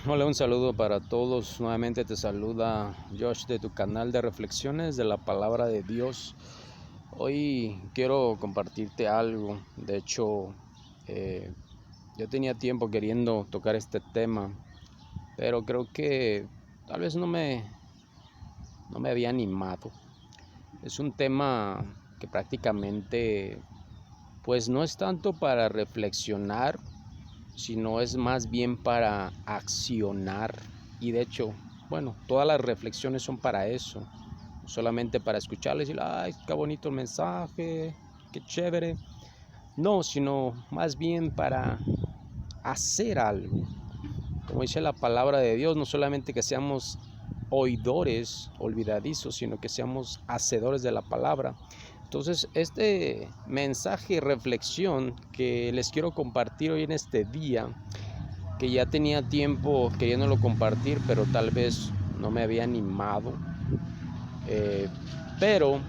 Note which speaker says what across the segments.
Speaker 1: Hola, un saludo para todos. Nuevamente te saluda Josh de tu canal de reflexiones de la palabra de Dios. Hoy quiero compartirte algo. De hecho, eh, yo tenía tiempo queriendo tocar este tema, pero creo que tal vez no me había animado. Es un tema que prácticamente, pues no es tanto para reflexionar, sino es más bien para accionar. Y de hecho, bueno, todas las reflexiones son para eso, no solamente para escucharles y decir, ay, qué bonito el mensaje, qué chévere. No, sino más bien para hacer algo. Como dice la palabra de Dios, no solamente que seamos oidores olvidadizos, sino que seamos hacedores de la palabra. Entonces, este mensaje y reflexión que les quiero compartir hoy en este día, que ya tenía tiempo queriéndolo compartir, pero tal vez no me había animado. Pero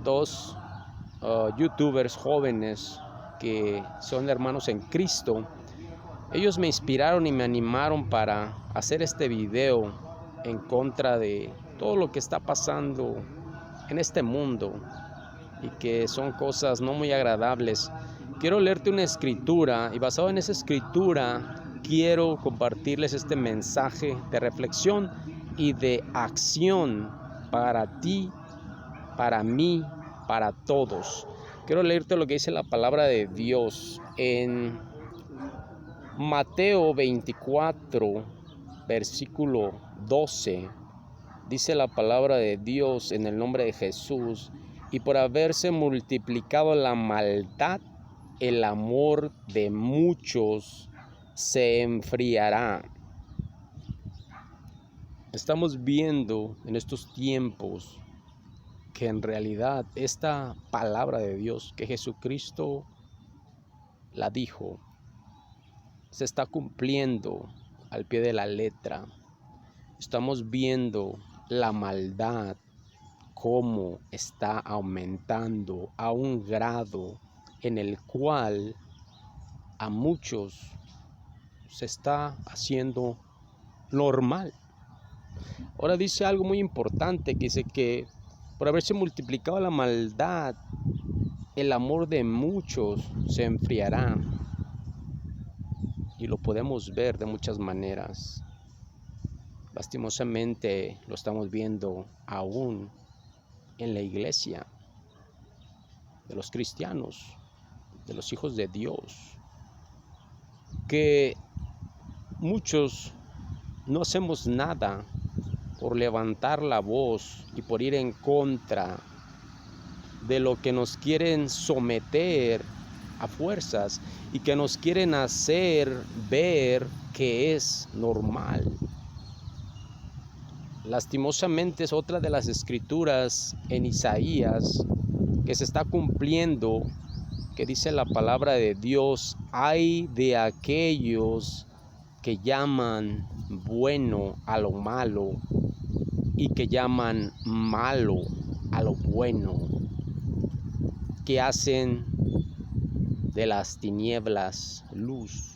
Speaker 1: dos youtubers jóvenes que son hermanos en Cristo, ellos me inspiraron y me animaron para hacer este video en contra de todo lo que está pasando en este mundo y que son cosas no muy agradables. Quiero leerte una escritura y basado en esa escritura quiero compartirles este mensaje de reflexión y de acción para ti, para mí, para todos. Quiero leerte lo que dice la palabra de Dios en Mateo 24, versículo 12. Dice la palabra de Dios en el nombre de Jesús: y por haberse multiplicado la maldad, el amor de muchos se enfriará. Estamos viendo en estos tiempos que en realidad esta palabra de Dios, que Jesucristo la dijo, se está cumpliendo al pie de la letra. Estamos viendo la maldad, cómo está aumentando a un grado en el cual a muchos se está haciendo normal. Ahora dice algo muy importante, que dice que por haberse multiplicado la maldad, el amor de muchos se enfriará. Y lo podemos ver de muchas maneras. Lastimosamente lo estamos viendo aún en la iglesia de los cristianos, de los hijos de Dios, que muchos no hacemos nada por levantar la voz y por ir en contra de lo que nos quieren someter a fuerzas y que nos quieren hacer ver que es normal. Lastimosamente es otra de las escrituras en Isaías que se está cumpliendo, que dice la palabra de Dios: ay de aquellos que llaman bueno a lo malo y que llaman malo a lo bueno, que hacen de las tinieblas luz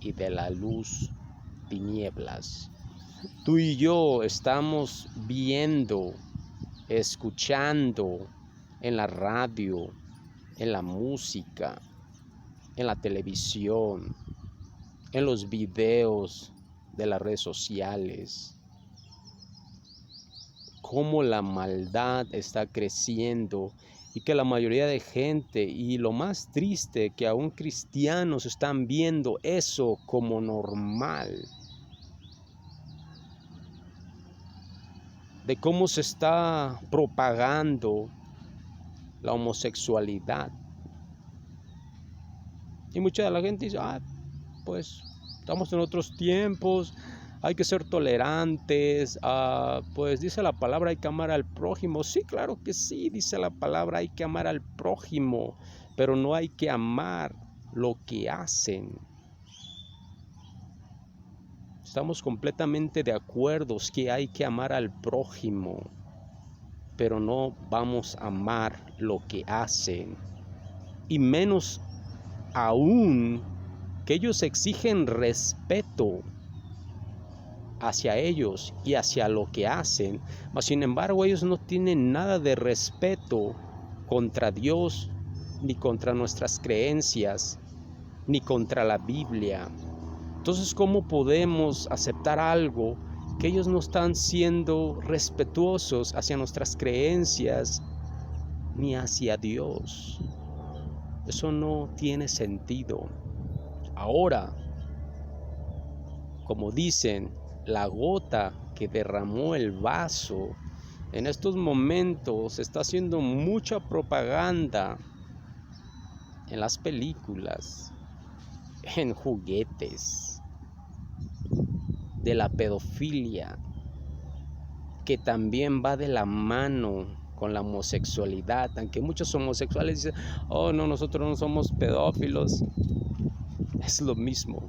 Speaker 1: y de la luz tinieblas. Tú y yo estamos viendo, escuchando en la radio, en la música, en la televisión, en los videos de las redes sociales, cómo la maldad está creciendo y que la mayoría de gente, y lo más triste, que aún cristianos están viendo eso como normal, de cómo se está propagando la homosexualidad. Y mucha de la gente dice, pues estamos en otros tiempos, hay que ser tolerantes, pues dice la palabra, hay que amar al prójimo. Sí, claro que sí, dice la palabra, hay que amar al prójimo, pero no hay que amar lo que hacen. Estamos completamente de acuerdo que hay que amar al prójimo, pero no vamos a amar lo que hacen. Y menos aún que ellos exigen respeto hacia ellos y hacia lo que hacen, mas sin embargo ellos no tienen nada de respeto contra Dios, ni contra nuestras creencias, ni contra la Biblia. Entonces, ¿cómo podemos aceptar algo que ellos no están siendo respetuosos hacia nuestras creencias ni hacia Dios? Eso no tiene sentido. Ahora, como dicen, la gota que derramó el vaso, en estos momentos se está haciendo mucha propaganda en las películas, en juguetes, de la pedofilia, que también va de la mano con la homosexualidad, aunque muchos homosexuales dicen, oh no, nosotros no somos pedófilos. Es lo mismo,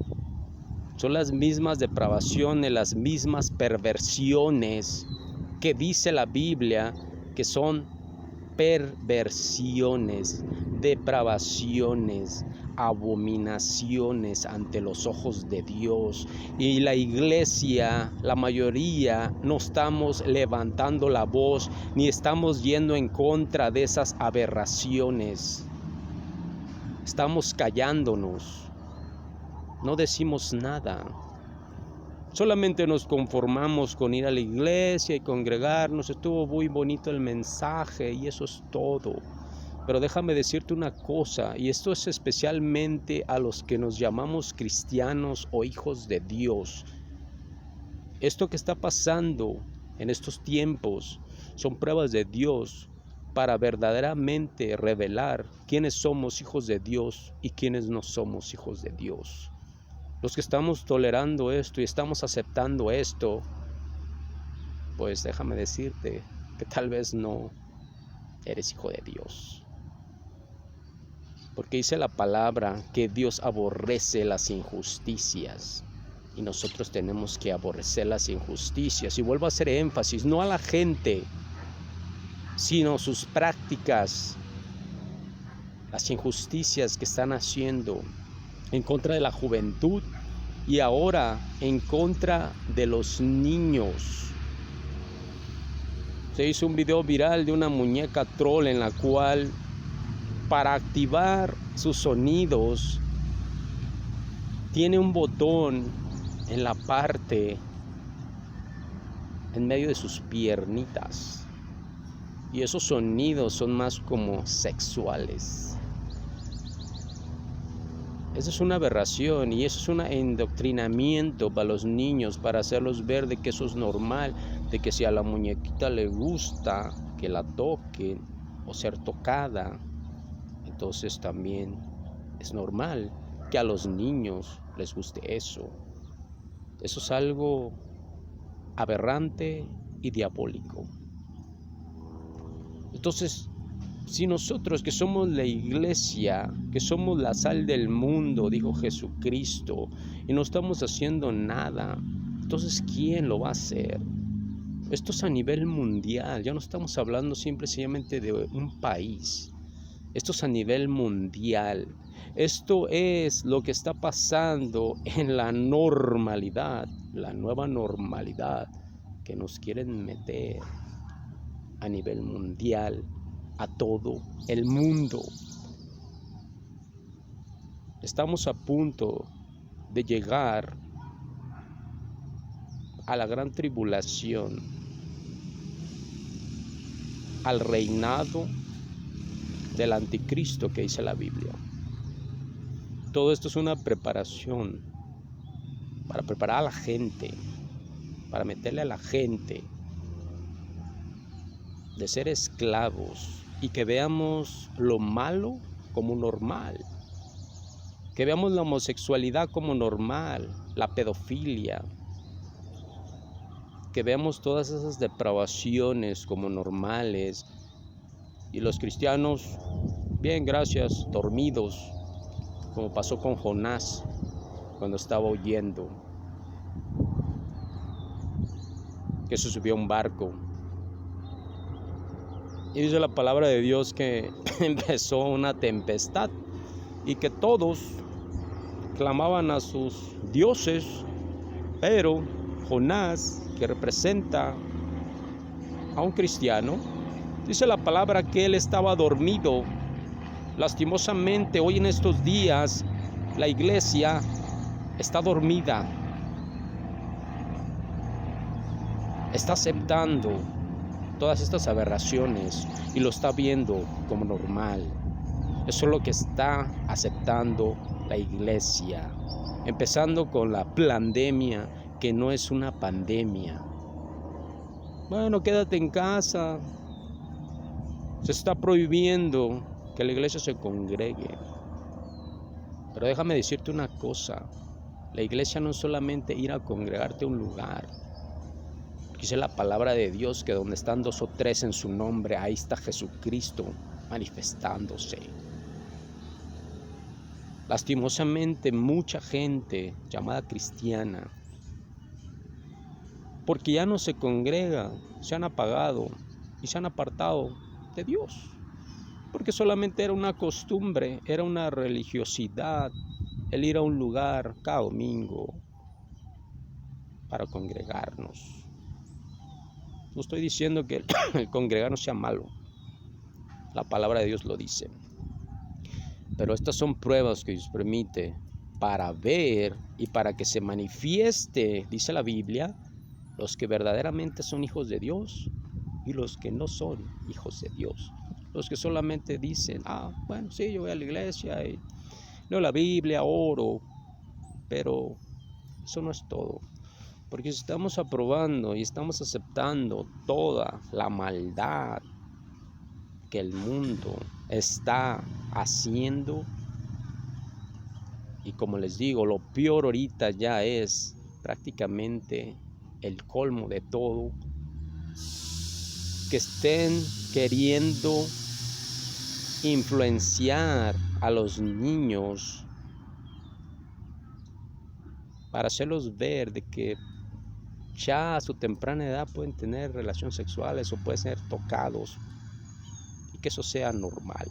Speaker 1: son las mismas depravaciones, las mismas perversiones que dice la Biblia que son perversiones, depravaciones, abominaciones ante los ojos de Dios. Y la iglesia, la mayoría, no estamos levantando la voz ni estamos yendo en contra de esas aberraciones. Estamos callándonos, no decimos nada. Solamente nos conformamos con ir a la iglesia y congregarnos. Estuvo muy bonito el mensaje y eso es todo. Pero déjame decirte una cosa, y esto es especialmente a los que nos llamamos cristianos o hijos de Dios. Esto que está pasando en estos tiempos son pruebas de Dios para verdaderamente revelar quiénes somos hijos de Dios y quiénes no somos hijos de Dios. Los que estamos tolerando esto y estamos aceptando esto, pues déjame decirte que tal vez no eres hijo de Dios. Porque dice la palabra que Dios aborrece las injusticias y nosotros tenemos que aborrecer las injusticias. Y vuelvo a hacer énfasis, no a la gente, sino sus prácticas, las injusticias que están haciendo en contra de la juventud y ahora en contra de los niños. Se hizo un video viral de una muñeca troll en la cual, para activar sus sonidos, tiene un botón en la parte, en medio de sus piernitas, y esos sonidos son más como sexuales. Eso es una aberración y eso es un endoctrinamiento para los niños, para hacerlos ver de que eso es normal, de que si a la muñequita le gusta que la toquen o ser tocada, entonces también es normal que a los niños les guste eso. Eso es algo aberrante y diabólico. Entonces, si nosotros que somos la iglesia, que somos la sal del mundo, dijo Jesucristo, y no estamos haciendo nada, entonces ¿quién lo va a hacer? Esto es a nivel mundial, ya no estamos hablando simplemente de un país. Esto es a nivel mundial. Esto es lo que está pasando en la normalidad, la nueva normalidad que nos quieren meter a nivel mundial, a todo el mundo. Estamos a punto de llegar a la gran tribulación, al reinado del anticristo que dice la Biblia. Todo esto es una preparación para preparar a la gente, para meterle a la gente de ser esclavos y que veamos lo malo como normal, que veamos la homosexualidad como normal, la pedofilia, que veamos todas esas depravaciones como normales y los cristianos, bien, gracias, dormidos, como pasó con Jonás cuando estaba huyendo, que se subió a un barco. Y dice la palabra de Dios que empezó una tempestad y que todos clamaban a sus dioses, pero Jonás, que representa a un cristiano, dice la palabra que él estaba dormido. Lastimosamente, hoy en estos días, la iglesia está dormida. Está aceptando todas estas aberraciones y lo está viendo como normal. Eso es lo que está aceptando la iglesia. Empezando con la pandemia, que no es una pandemia. Bueno, quédate en casa. Se está prohibiendo que la iglesia se congregue. Pero déjame decirte una cosa. La iglesia no es solamente ir a congregarte a un lugar. Dice la palabra de Dios que donde están 2 o 3 en su nombre, ahí está Jesucristo manifestándose. Lastimosamente, mucha gente llamada cristiana, porque ya no se congrega, se han apagado y se han apartado de Dios, porque solamente era una costumbre, era una religiosidad el ir a un lugar cada domingo para congregarnos. No estoy diciendo que el congregarnos sea malo, la palabra de Dios lo dice, pero estas son pruebas que Dios permite para ver y para que se manifieste, dice la Biblia, los que verdaderamente son hijos de Dios y los que no son hijos de Dios. Los que solamente dicen, bueno, sí, yo voy a la iglesia y leo la Biblia, oro, pero eso no es todo. Porque si estamos aprobando y estamos aceptando toda la maldad que el mundo está haciendo, y como les digo, lo peor ahorita ya es prácticamente el colmo de todo, que estén queriendo influenciar a los niños para hacerlos ver de que ya a su temprana edad pueden tener relaciones sexuales o pueden ser tocados y que eso sea normal.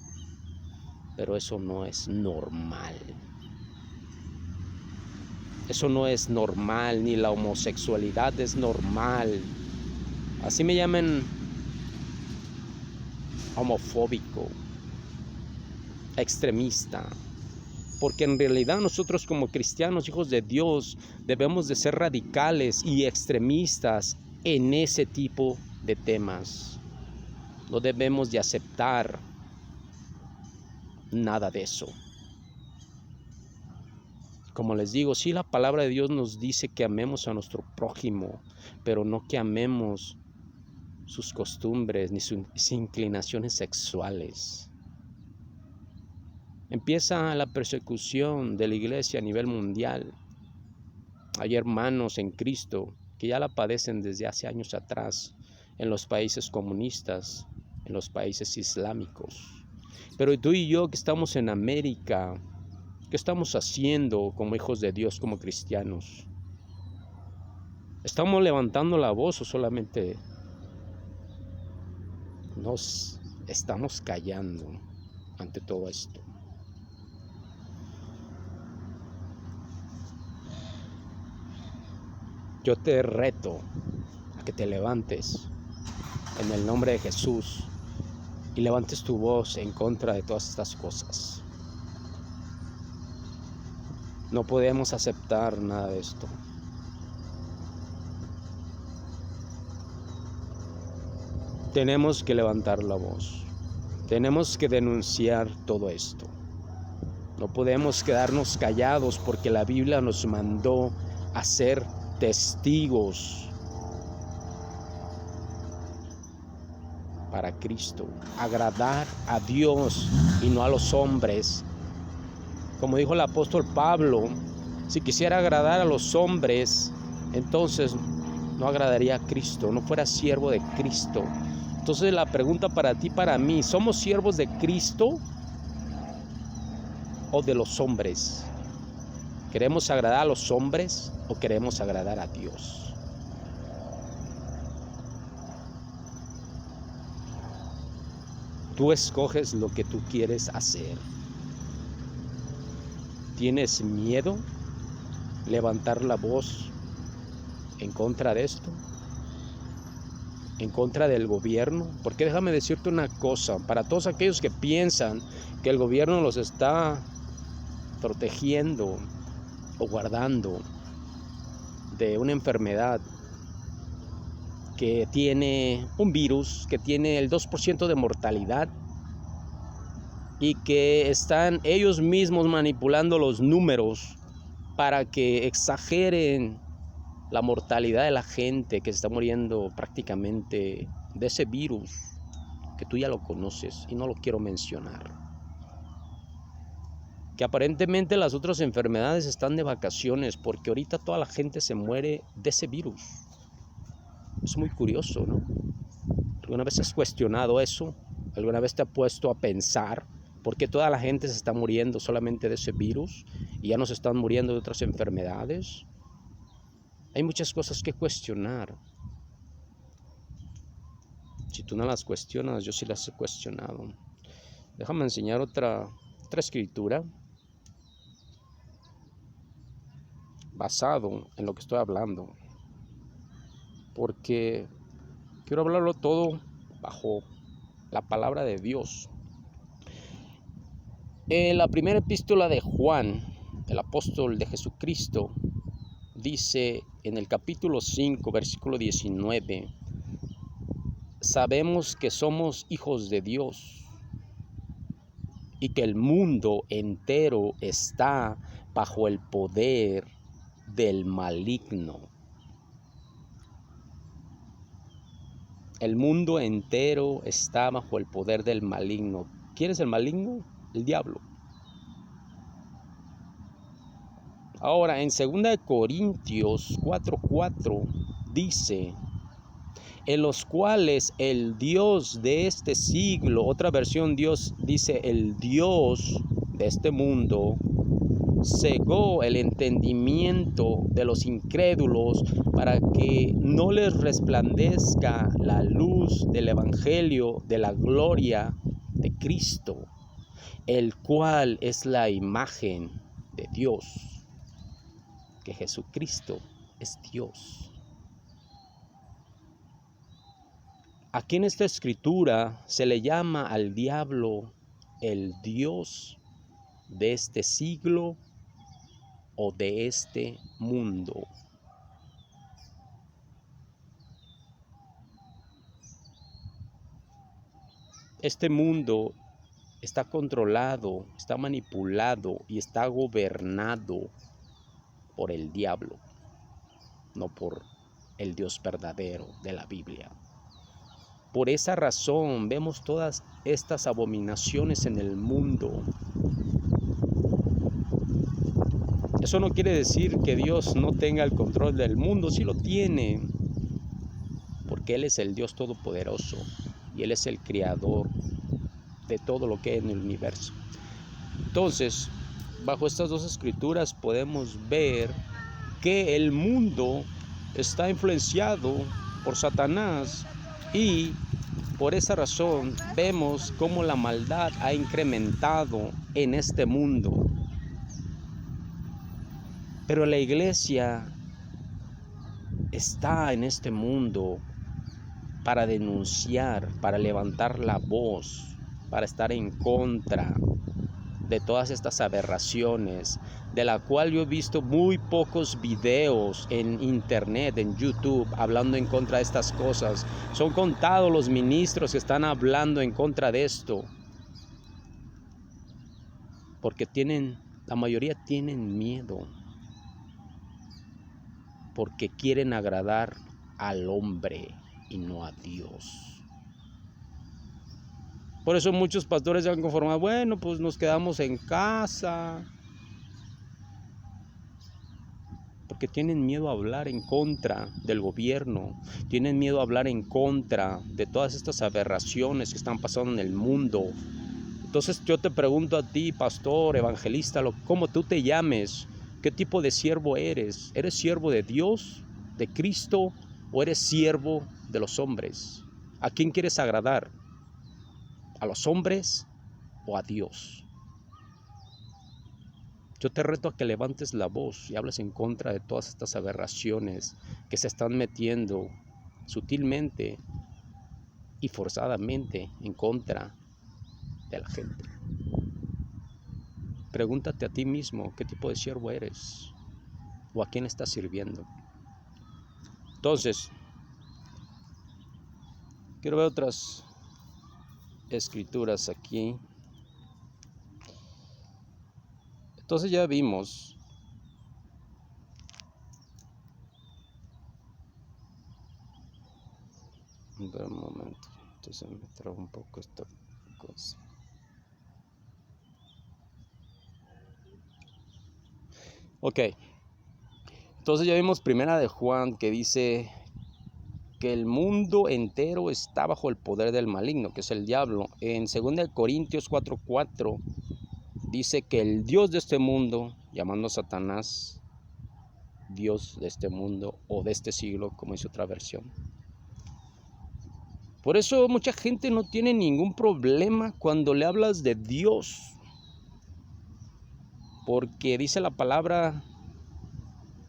Speaker 1: Pero eso no es normal. Eso no es normal, ni la homosexualidad es normal. Así me llaman homofóbico, extremista, porque en realidad nosotros como cristianos, hijos de Dios, debemos de ser radicales y extremistas en ese tipo de temas. No debemos de aceptar nada de eso. Como les digo, sí, la palabra de Dios nos dice que amemos a nuestro prójimo, pero no que amemos sus costumbres ni sus inclinaciones sexuales. Empieza la persecución de la iglesia a nivel mundial. Hay hermanos en Cristo que ya la padecen desde hace años atrás en los países comunistas, en los países islámicos. Pero tú y yo que estamos en América, ¿qué estamos haciendo como hijos de Dios, como cristianos? ¿Estamos levantando la voz o solamente nos estamos callando ante todo esto? Yo te reto a que te levantes en el nombre de Jesús y levantes tu voz en contra de todas estas cosas. No podemos aceptar nada de esto. Tenemos que levantar la voz. Tenemos que denunciar todo esto. No podemos quedarnos callados porque la Biblia nos mandó a ser testigos para Cristo, agradar a Dios y no a los hombres. Como dijo el apóstol Pablo, si quisiera agradar a los hombres, entonces no agradaría a Cristo, no fuera siervo de Cristo. Entonces la pregunta para ti, para mí, ¿somos siervos de Cristo o de los hombres? ¿Queremos agradar a los hombres o queremos agradar a Dios? Tú escoges lo que tú quieres hacer. ¿Tienes miedo levantar la voz en contra de esto, en contra del gobierno. Porque déjame decirte una cosa, para todos aquellos que piensan que el gobierno los está protegiendo o guardando de una enfermedad que tiene un virus, que tiene el 2% de mortalidad y que están ellos mismos manipulando los números para que exageren la mortalidad de la gente que se está muriendo prácticamente de ese virus que tú ya lo conoces y no lo quiero mencionar. Que aparentemente las otras enfermedades están de vacaciones porque ahorita toda la gente se muere de ese virus. Es muy curioso, ¿no? ¿Alguna vez has cuestionado eso? ¿Alguna vez te has puesto a pensar por qué toda la gente se está muriendo solamente de ese virus y ya no se están muriendo de otras enfermedades? Hay muchas cosas que cuestionar. Si tú no las cuestionas, yo sí las he cuestionado. Déjame enseñar otra escritura basado en lo que estoy hablando, porque quiero hablarlo todo bajo la palabra de Dios. En la primera epístola de Juan, el apóstol de Jesucristo, dice en el capítulo 5, versículo 19, sabemos que somos hijos de Dios y que el mundo entero está bajo el poder del maligno. El mundo entero está bajo el poder del maligno. ¿Quién es el maligno? El diablo. Ahora, en 2 Corintios 4:4 dice, en los cuales el Dios de este siglo, otra versión Dios dice, el Dios de este mundo, cegó el entendimiento de los incrédulos para que no les resplandezca la luz del evangelio de la gloria de Cristo, el cual es la imagen de Dios, que Jesucristo es Dios. Aquí en esta escritura se le llama al diablo el Dios de este siglo o de este mundo. Este mundo está controlado, está manipulado y está gobernado por el diablo, no por el Dios verdadero de la Biblia. Por esa razón vemos todas estas abominaciones en el mundo. Eso no quiere decir que Dios no tenga el control del mundo, sí lo tiene, porque Él es el Dios todopoderoso y Él es el creador de todo lo que hay en el universo. Entonces, bajo estas dos escrituras podemos ver que el mundo está influenciado por Satanás y por esa razón vemos cómo la maldad ha incrementado en este mundo. Pero la iglesia está en este mundo para denunciar, para levantar la voz, para estar en contra de todas estas aberraciones, de la cual yo he visto muy pocos videos en internet, en YouTube, hablando en contra de estas cosas. Son contados los ministros que están hablando en contra de esto, porque la mayoría tienen miedo, porque quieren agradar al hombre y no a Dios. Por eso muchos pastores se han conformado, bueno, pues nos quedamos en casa, porque tienen miedo a hablar en contra del gobierno, tienen miedo a hablar en contra de todas estas aberraciones que están pasando en el mundo. Entonces yo te pregunto a ti, pastor, evangelista, como tú te llames, ¿qué tipo de siervo eres? ¿Eres siervo de Dios, de Cristo, o eres siervo de los hombres? ¿A quién quieres agradar? ¿A los hombres o a Dios? Yo te reto a que levantes la voz y hables en contra de todas estas aberraciones que se están metiendo sutilmente y forzadamente en contra de la gente. Pregúntate a ti mismo qué tipo de siervo eres o a quién estás sirviendo. Entonces, quiero ver otras escrituras aquí. Entonces ya vimos un momento, entonces me trabo un poco esta cosa. Ok, entonces ya vimos primera de Juan que dice que el mundo entero está bajo el poder del maligno, que es el diablo. En 2 Corintios 4:4 dice que el Dios de este mundo, llamando a Satanás Dios de este mundo o de este siglo, como dice otra versión. Por eso mucha gente no tiene ningún problema cuando le hablas de Dios, porque dice la palabra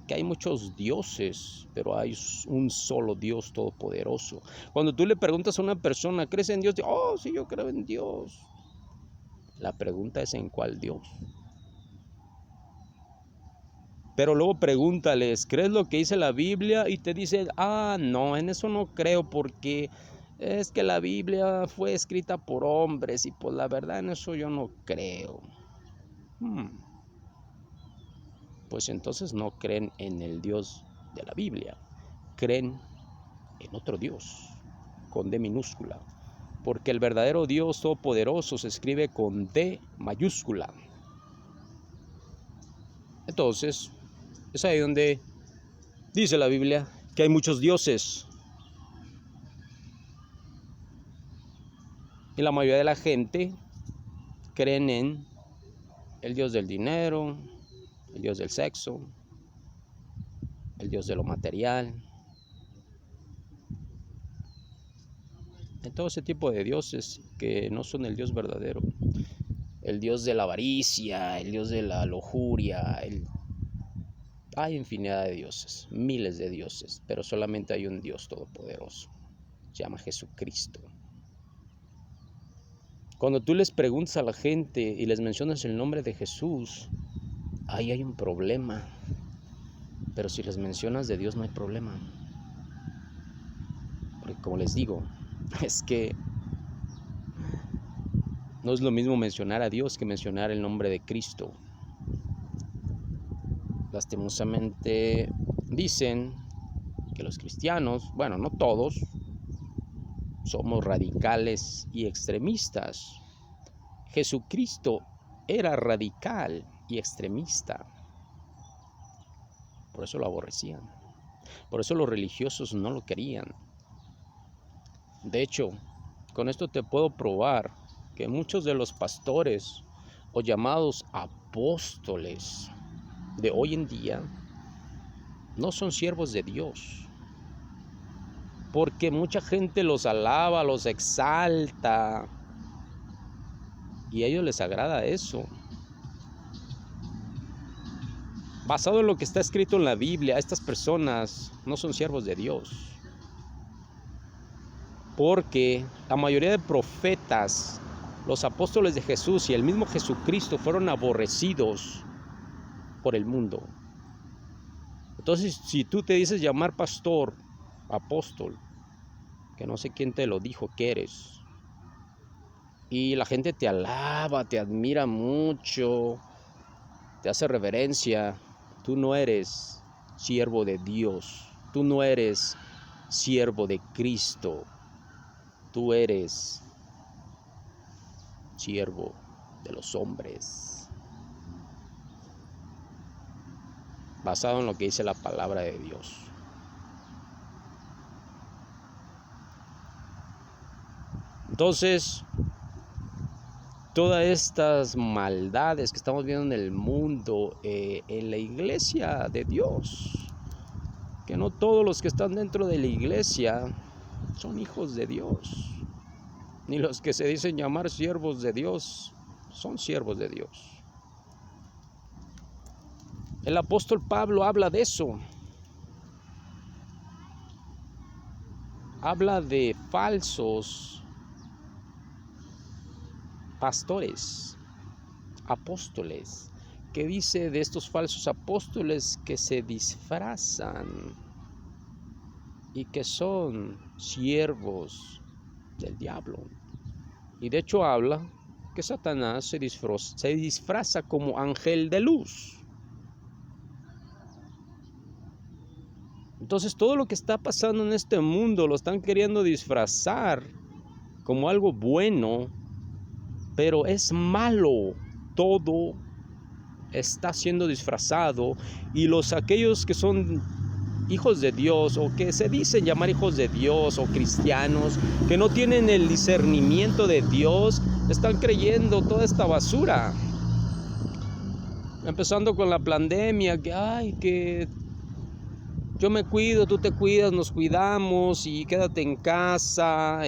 Speaker 1: que hay muchos dioses, pero hay un solo Dios todopoderoso. Cuando tú le preguntas a una persona, ¿crees en Dios? Oh, sí, yo creo en Dios. La pregunta es ¿en cuál Dios? Pero luego pregúntales, ¿crees lo que dice la Biblia? Y te dicen, no, en eso no creo porque es que la Biblia fue escrita por hombres y pues la verdad en eso yo no creo. Pues entonces no creen en el Dios de la Biblia, creen en otro Dios, con D minúscula, porque el verdadero Dios todopoderoso se escribe con D mayúscula. Entonces, es ahí donde dice la Biblia que hay muchos dioses. Y la mayoría de la gente creen en el Dios del dinero, el Dios del sexo, el Dios de lo material, en todo ese tipo de dioses que no son el Dios verdadero. El Dios de la avaricia, el Dios de la lujuria, hay infinidad de dioses, miles de dioses, pero solamente hay un Dios todopoderoso, se llama Jesucristo. Cuando tú les preguntas a la gente y les mencionas el nombre de Jesús, ahí hay un problema. Pero si les mencionas de Dios no hay problema. Porque como les digo, es que no es lo mismo mencionar a Dios que mencionar el nombre de Cristo. Lastimosamente dicen que los cristianos, bueno, no todos, somos radicales y extremistas. Jesucristo era radical y extremista. Por eso lo aborrecían. Por eso los religiosos no lo querían. De hecho, con esto te puedo probar que muchos de los pastores o llamados apóstoles de hoy en día no son siervos de Dios. Porque mucha gente los alaba, los exalta y a ellos les agrada eso. Basado en lo que está escrito en la Biblia, estas personas no son siervos de Dios. Porque la mayoría de profetas, los apóstoles de Jesús y el mismo Jesucristo fueron aborrecidos por el mundo. Entonces, si tú te dices llamar pastor, apóstol, que no sé quién te lo dijo que eres, y la gente te alaba, te admira mucho, te hace reverencia, tú no eres siervo de Dios, tú no eres siervo de Cristo, tú eres siervo de los hombres, basado en lo que dice la palabra de Dios. Entonces, todas estas maldades que estamos viendo en el mundo, en la iglesia de Dios, que no todos los que están dentro de la iglesia son hijos de Dios, ni los que se dicen llamar siervos de Dios son siervos de Dios. El apóstol Pablo habla de eso. Habla de falsos pastores, apóstoles, que dice de estos falsos apóstoles que se disfrazan y que son siervos del diablo. Y de hecho habla que Satanás se disfraza como ángel de luz. Entonces todo lo que está pasando en este mundo lo están queriendo disfrazar como algo bueno, pero es malo. Todo está siendo disfrazado, y aquellos que son hijos de Dios o que se dicen llamar hijos de Dios o cristianos, que no tienen el discernimiento de Dios, están creyendo toda esta basura. Empezando con la pandemia, que yo me cuido, tú te cuidas, nos cuidamos y quédate en casa,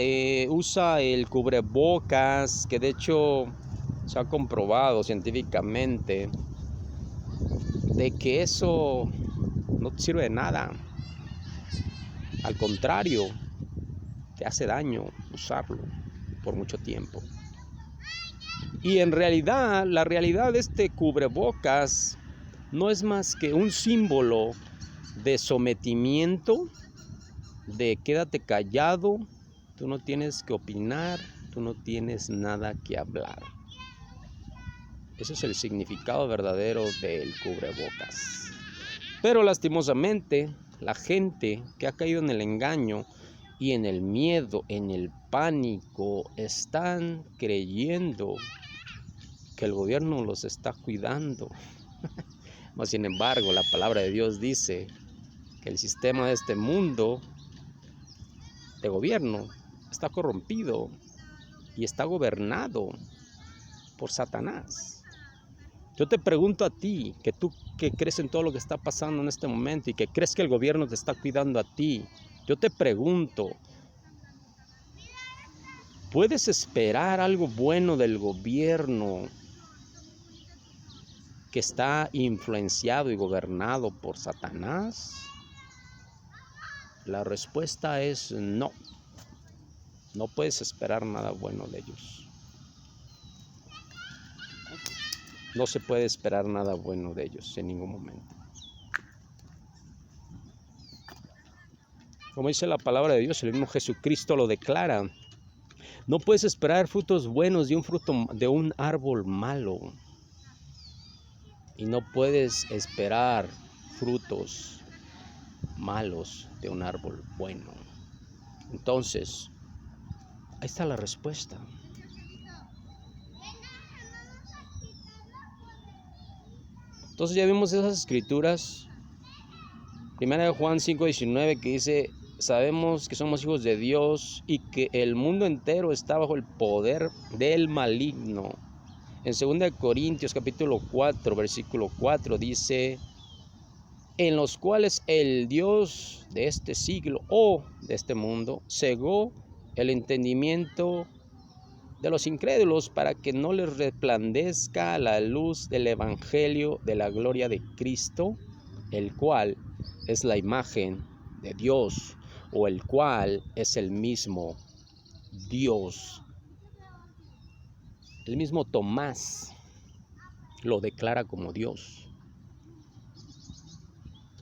Speaker 1: usa el cubrebocas, que de hecho se ha comprobado científicamente de que eso no te sirve de nada. Al contrario, te hace daño usarlo por mucho tiempo. Y en realidad, la realidad de este cubrebocas no es más que un símbolo de sometimiento, de quédate callado, tú no tienes que opinar, tú no tienes nada que hablar. Ese es el significado verdadero del cubrebocas. Pero lastimosamente, la gente que ha caído en el engaño y en el miedo, en el pánico, están creyendo que el gobierno los está cuidando. Sin embargo, la palabra de Dios dice que el sistema de este mundo de gobierno está corrompido y está gobernado por Satanás. Yo te pregunto a ti, que tú que crees en todo lo que está pasando en este momento y que crees que el gobierno te está cuidando a ti, yo te pregunto, ¿puedes esperar algo bueno del gobierno que está influenciado y gobernado por Satanás? La respuesta es no. No puedes esperar nada bueno de ellos. No se puede esperar nada bueno de ellos en ningún momento. Como dice la palabra de Dios, el mismo Jesucristo lo declara. No puedes esperar frutos buenos de un árbol malo. Y no puedes esperar frutos malos de un árbol bueno. Entonces, ahí está la respuesta. Entonces ya vimos esas escrituras. Primera de Juan 5:19, que dice: sabemos que somos hijos de Dios y que el mundo entero está bajo el poder del maligno. En 2 Corintios capítulo 4, versículo 4 dice: en los cuales el Dios de este siglo o de este mundo cegó el entendimiento de los incrédulos, para que no les resplandezca la luz del evangelio de la gloria de Cristo, el cual es la imagen de Dios, o el cual es el mismo Dios. El mismo Tomás lo declara como Dios.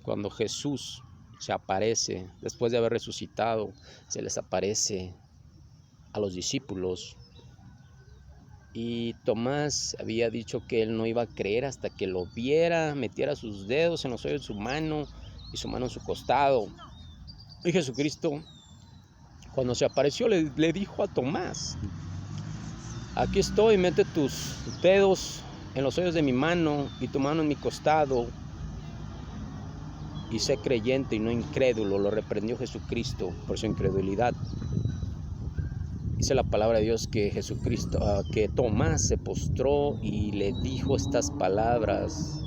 Speaker 1: Cuando Jesús se aparece, después de haber resucitado, se les aparece a los discípulos. Y Tomás había dicho que él no iba a creer hasta que lo viera, metiera sus dedos en los hoyos de su mano y su mano en su costado. Y Jesucristo, cuando se apareció, le dijo a Tomás: aquí estoy, mete tus dedos en los hoyos de mi mano y tu mano en mi costado, y sé creyente y no incrédulo. Lo reprendió Jesucristo por su incredulidad. Dice la palabra de Dios que que Tomás se postró y le dijo estas palabras: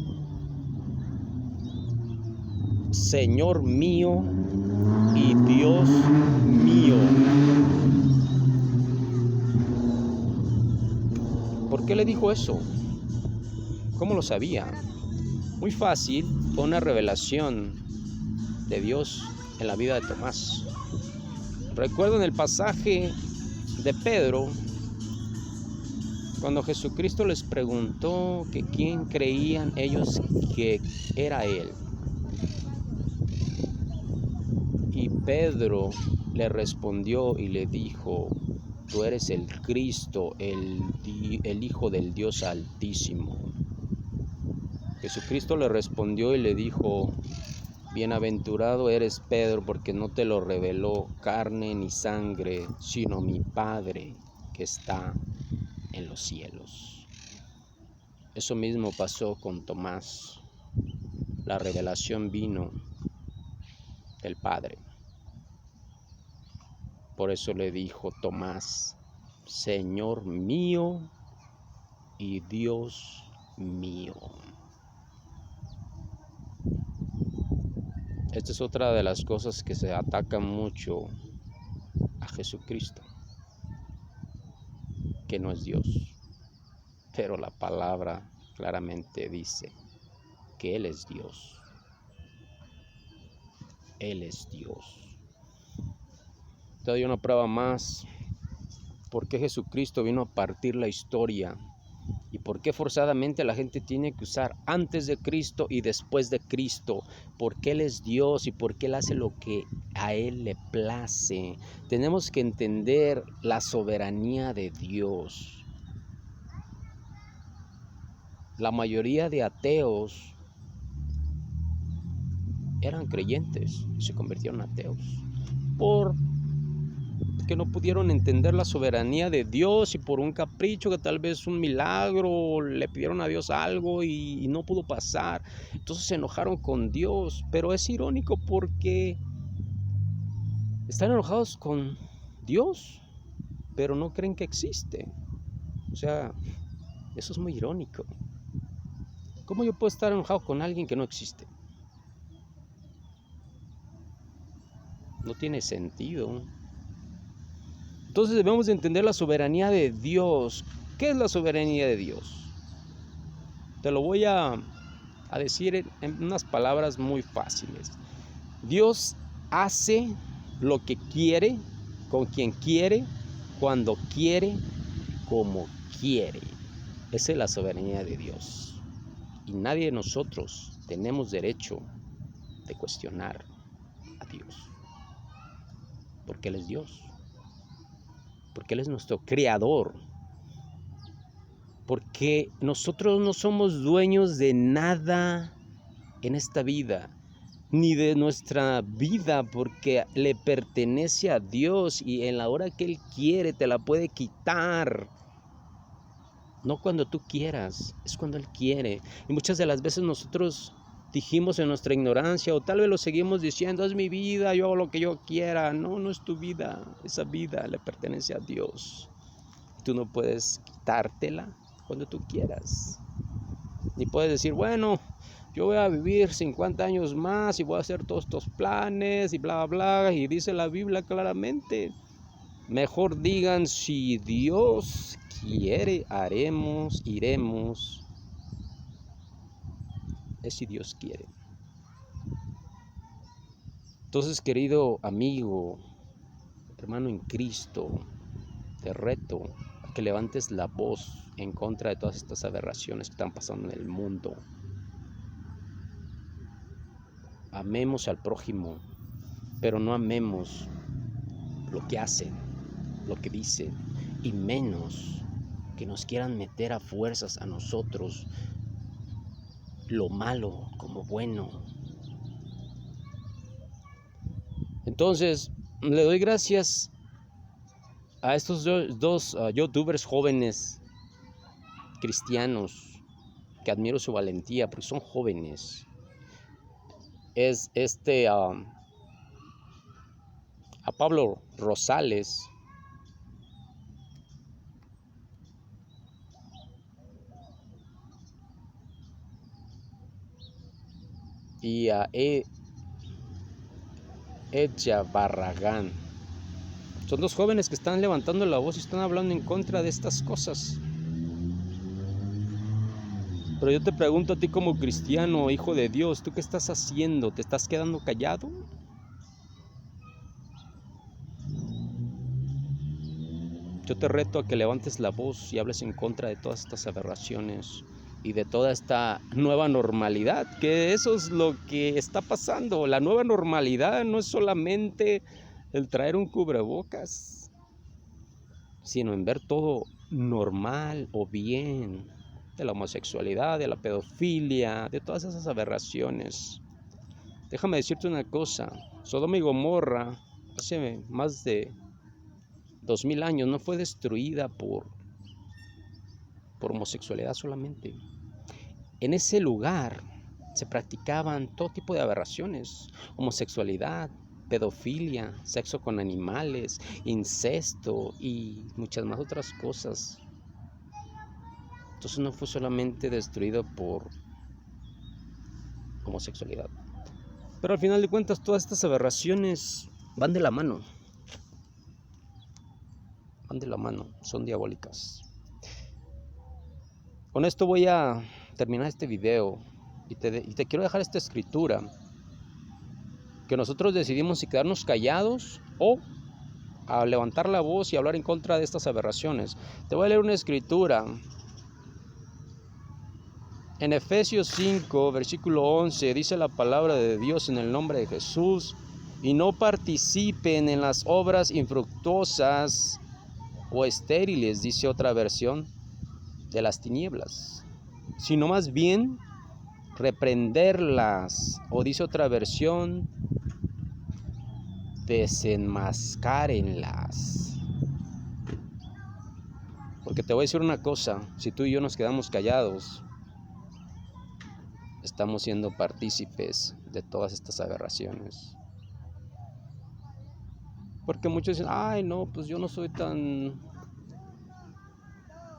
Speaker 1: Señor mío y Dios mío. ¿Por qué le dijo eso? ¿Cómo lo sabía? Muy fácil, fue una revelación de Dios en la vida de Tomás. Recuerdo en el pasaje de Pedro, cuando Jesucristo les preguntó que quién creían ellos que era Él. Y Pedro le respondió y le dijo: tú eres el Cristo, el Hijo del Dios Altísimo. Jesucristo le respondió y le dijo: bienaventurado eres Pedro, porque no te lo reveló carne ni sangre, sino mi Padre que está en los cielos. Eso mismo pasó con Tomás. La revelación vino del Padre. Por eso le dijo Tomás: Señor mío y Dios mío. Esta es otra de las cosas que se atacan mucho a Jesucristo, que no es Dios. Pero la palabra claramente dice que Él es Dios. Él es Dios. Te doy una prueba más. ¿Por qué Jesucristo vino a partir la historia? ¿Y por qué forzadamente la gente tiene que usar antes de Cristo y después de Cristo? Porque Él es Dios y porque Él hace lo que a Él le place. Tenemos que entender la soberanía de Dios. La mayoría de ateos eran creyentes y se convirtieron en ateos porque no pudieron entender la soberanía de Dios, y por un capricho, que tal vez un milagro, le pidieron a Dios algo y no pudo pasar. Entonces se enojaron con Dios. Pero es irónico porque están enojados con Dios, pero no creen que existe. O sea, eso es muy irónico. ¿Cómo yo puedo estar enojado con alguien que no existe? No tiene sentido. Entonces debemos de entender la soberanía de Dios. ¿Qué es la soberanía de Dios? Te lo voy a decir en unas palabras muy fáciles. Dios hace lo que quiere, con quien quiere, cuando quiere, como quiere. Esa es la soberanía de Dios. Y nadie de nosotros tenemos derecho de cuestionar a Dios. Porque Él es Dios. Porque Él es nuestro creador. Porque nosotros no somos dueños de nada en esta vida, ni de nuestra vida, porque le pertenece a Dios, y en la hora que Él quiere te la puede quitar. No cuando tú quieras, es cuando Él quiere. Y muchas de las veces nosotros dijimos en nuestra ignorancia, o tal vez lo seguimos diciendo: es mi vida, yo hago lo que yo quiera. No, no es tu vida. Esa vida le pertenece a Dios. Tú no puedes quitártela cuando tú quieras. Ni puedes decir: bueno, yo voy a vivir 50 años más y voy a hacer todos estos planes y bla, bla. Y dice la Biblia claramente: mejor digan, si Dios quiere, haremos, iremos. Es si Dios quiere. Entonces, querido amigo, hermano en Cristo, te reto a que levantes la voz en contra de todas estas aberraciones que están pasando en el mundo. Amemos al prójimo, pero no amemos lo que hacen, lo que dicen, y menos que nos quieran meter a fuerzas a nosotros lo malo como bueno. Entonces, le doy gracias a estos dos youtubers jóvenes cristianos, que admiro su valentía porque son jóvenes. Es a Pablo Rosales y a Edja Barragán. Son dos jóvenes que están levantando la voz y están hablando en contra de estas cosas. Pero yo te pregunto a ti como cristiano, hijo de Dios, ¿tú qué estás haciendo? ¿Te estás quedando callado? Yo te reto a que levantes la voz y hables en contra de todas estas aberraciones y de toda esta nueva normalidad, que eso es lo que está pasando. La nueva normalidad no es solamente el traer un cubrebocas, sino en ver todo normal o bien, de la homosexualidad, de la pedofilia, de todas esas aberraciones. Déjame decirte una cosa, Sodoma y Gomorra hace más de 2000 años no fue destruida por homosexualidad solamente. En ese lugar se practicaban todo tipo de aberraciones, homosexualidad, pedofilia, sexo con animales, incesto y muchas más otras cosas. Entonces no fue solamente destruido por homosexualidad. Pero al final de cuentas todas estas aberraciones van de la mano. Son diabólicas. Con esto voy a terminar este video y te quiero dejar esta escritura, que nosotros decidimos si quedarnos callados o a levantar la voz y hablar en contra de estas aberraciones. Te voy a leer una escritura en Efesios 5, versículo 11, dice la palabra de Dios en el nombre de Jesús: y no participen en las obras infructuosas o estériles, dice otra versión, de las tinieblas, sino más bien reprenderlas, o dice otra versión, desenmascárenlas. Porque te voy a decir una cosa, si tú y yo nos quedamos callados, estamos siendo partícipes de todas estas aberraciones. Porque muchos dicen, ay no, pues yo no soy tan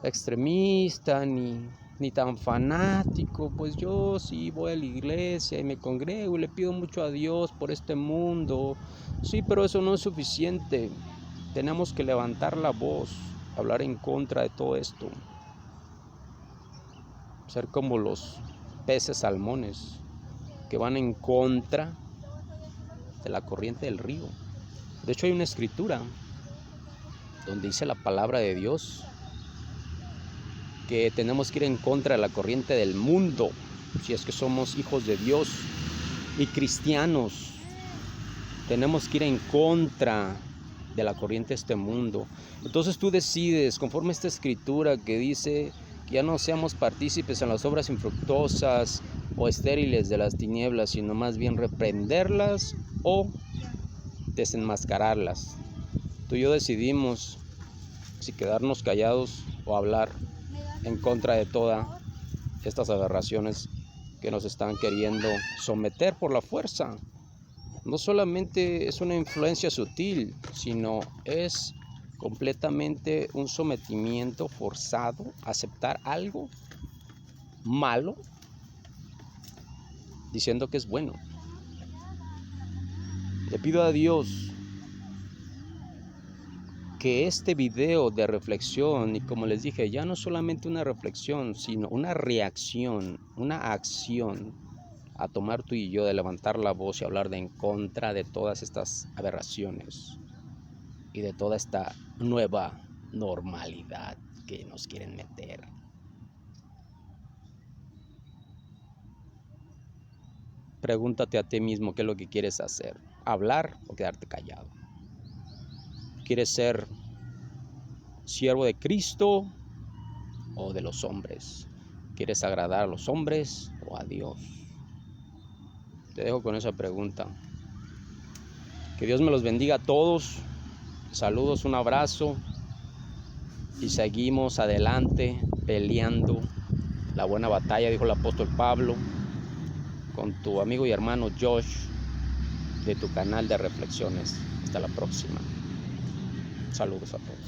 Speaker 1: extremista ni tan fanático, pues yo sí voy a la iglesia y me congrego y le pido mucho a Dios por este mundo. Sí, pero eso no es suficiente. Tenemos que levantar la voz, hablar en contra de todo esto, ser como los peces salmones que van en contra de la corriente del río. De hecho hay una escritura donde dice la palabra de Dios que tenemos que ir en contra de la corriente del mundo, si es que somos hijos de Dios y cristianos. Tenemos que ir en contra de la corriente de este mundo. Entonces tú decides, conforme a esta escritura que dice que ya no seamos partícipes en las obras infructuosas o estériles de las tinieblas, sino más bien reprenderlas o desenmascararlas. Tú y yo decidimos si quedarnos callados o hablar en contra de todas estas aberraciones que nos están queriendo someter por la fuerza. No solamente es una influencia sutil, sino es completamente un sometimiento forzado a aceptar algo malo, diciendo que es bueno. Le pido a Dios que este video de reflexión, y como les dije, ya no solamente una reflexión, sino una reacción, una acción a tomar tú y yo, de levantar la voz y hablar de en contra de todas estas aberraciones y de toda esta nueva normalidad que nos quieren meter. Pregúntate a ti mismo qué es lo que quieres hacer, hablar o quedarte callado. ¿Quieres ser siervo de Cristo o de los hombres? ¿Quieres agradar a los hombres o a Dios? Te dejo con esa pregunta. Que Dios me los bendiga a todos. Saludos, un abrazo. Y seguimos adelante peleando la buena batalla, dijo el apóstol Pablo, con tu amigo y hermano Josh, de tu canal de reflexiones. Hasta la próxima. Saludos a todos.